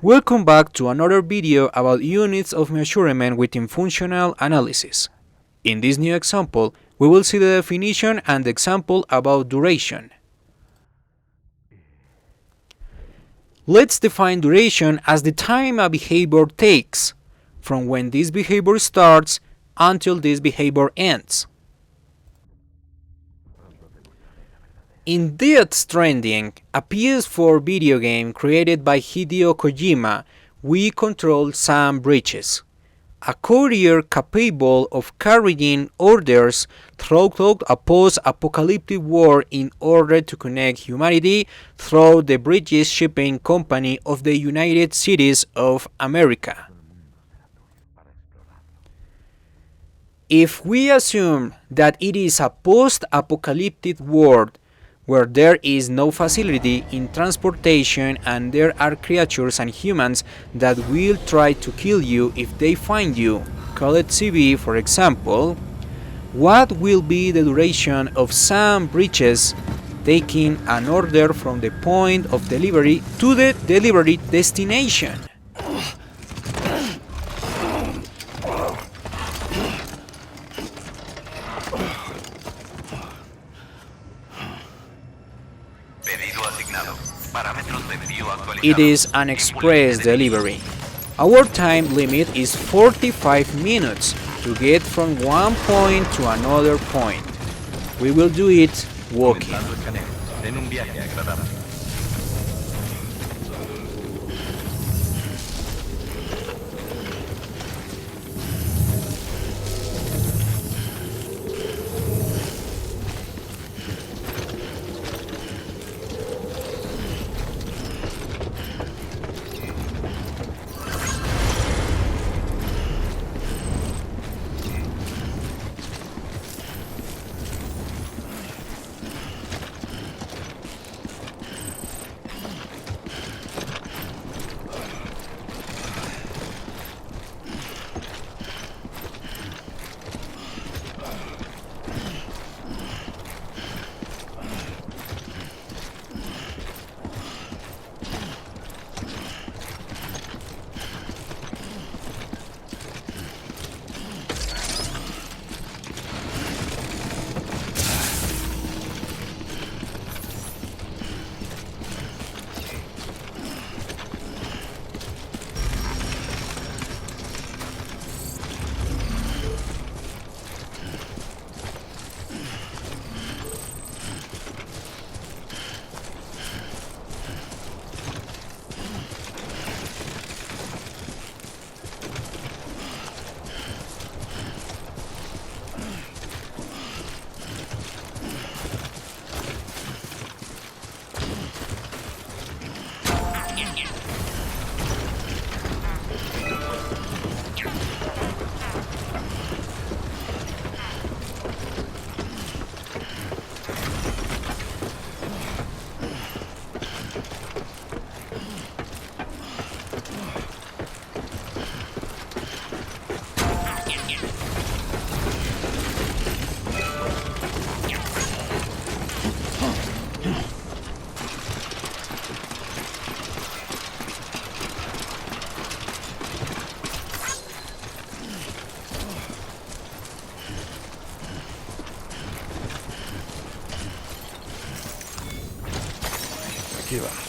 Welcome back to another video about units of measurement within functional analysis. In this new example, we will see the definition and the example about duration. Let's define duration as the time a behavior takes, from when this behavior starts until this behavior ends. In Death Stranding, a PS4 video game created by Hideo Kojima, we control Sam Bridges, a courier capable of carrying orders throughout a post-apocalyptic world in order to connect humanity through the Bridges shipping company of the United States of America. If we assume that it is a post-apocalyptic world where there is no facility in transportation and there are creatures and humans that will try to kill you if they find you, call it CB for example, what will be the duration of Sam Bridges taking an order from the point of delivery to the delivery destination? It is an express delivery. Our time limit is 45 minutes to get from one point to another point. We will do it walking. Aquí vamos.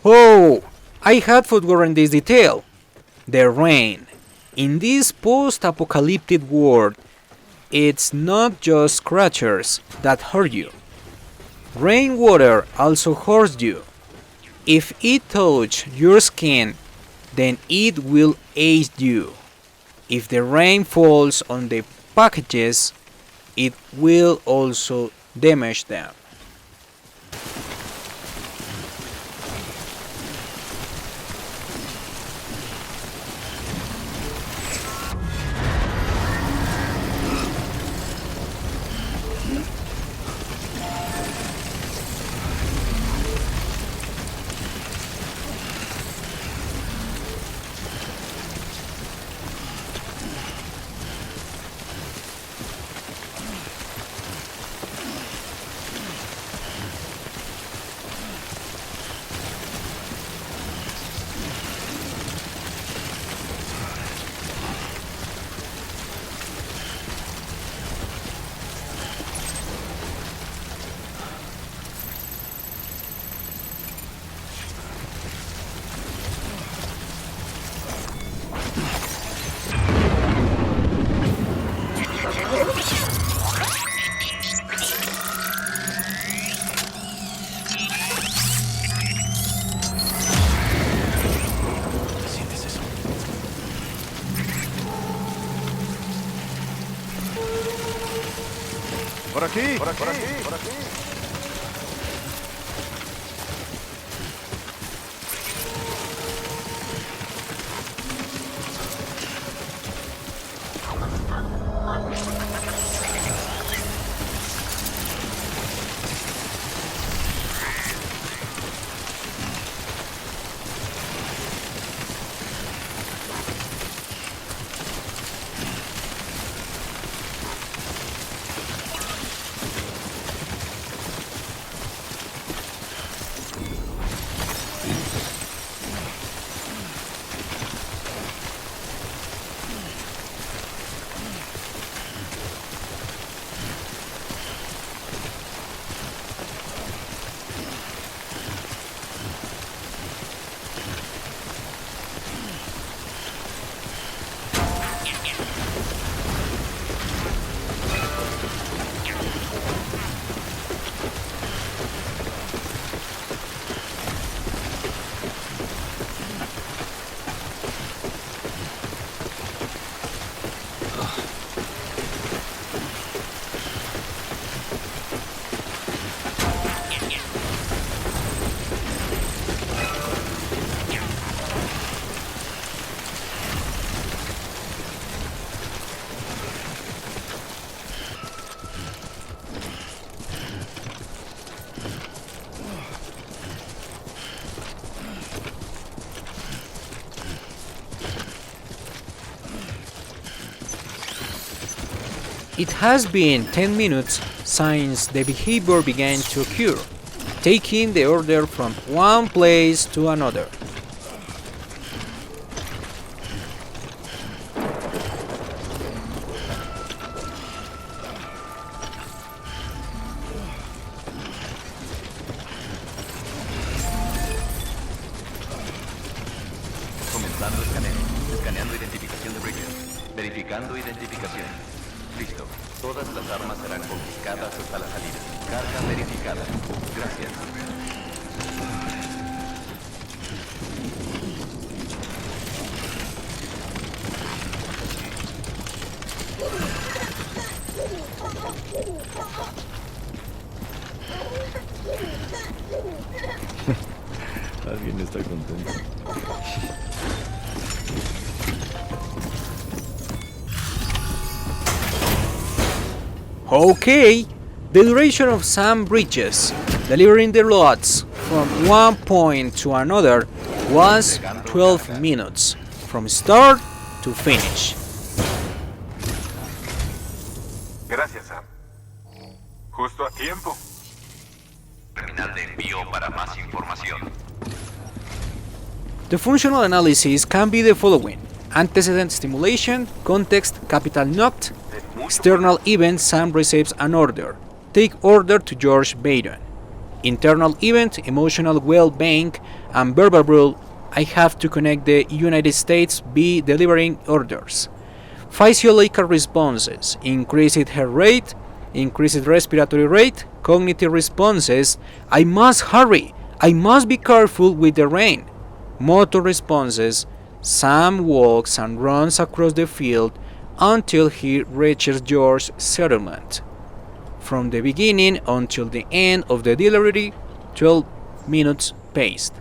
Oh, I had forgotten this detail. The rain. In this post-apocalyptic world, It's not just scratchers that hurt you. Rainwater also hurts you. If it touches your skin, then it will age you. If the rain falls on the packages, it will also damage them. ¿Sientes eso? Por aquí, por aquí, por aquí, por aquí. It has been 10 minutes since the behavior began to occur, taking the order from one place to another. Comenzando escaneo. Escaneando identificación de Reyes. Verificando identificación. Listo. Todas las armas serán confiscadas hasta la salida. Carga verificada. Gracias. Alguien está contento. Okay, the duration of some bridges delivering the loads from one point to another was 12 minutes, from start to finish. Gracias, Sam. Justo a tiempo. Terminal de envío para más información. The functional analysis can be the following: antecedent stimulation, context, capital knocked, external event Sam receives an order, take order to George Baden, internal event emotional well-being, and verbal rule I have to connect the United States be delivering orders. Physiological responses: increased heart rate, increased respiratory rate. Cognitive responses: I must hurry, I must be careful with the rain. Motor responses: Sam walks and runs across the field until he reaches George's settlement. From the beginning until the end of the delivery, 12 minutes paced.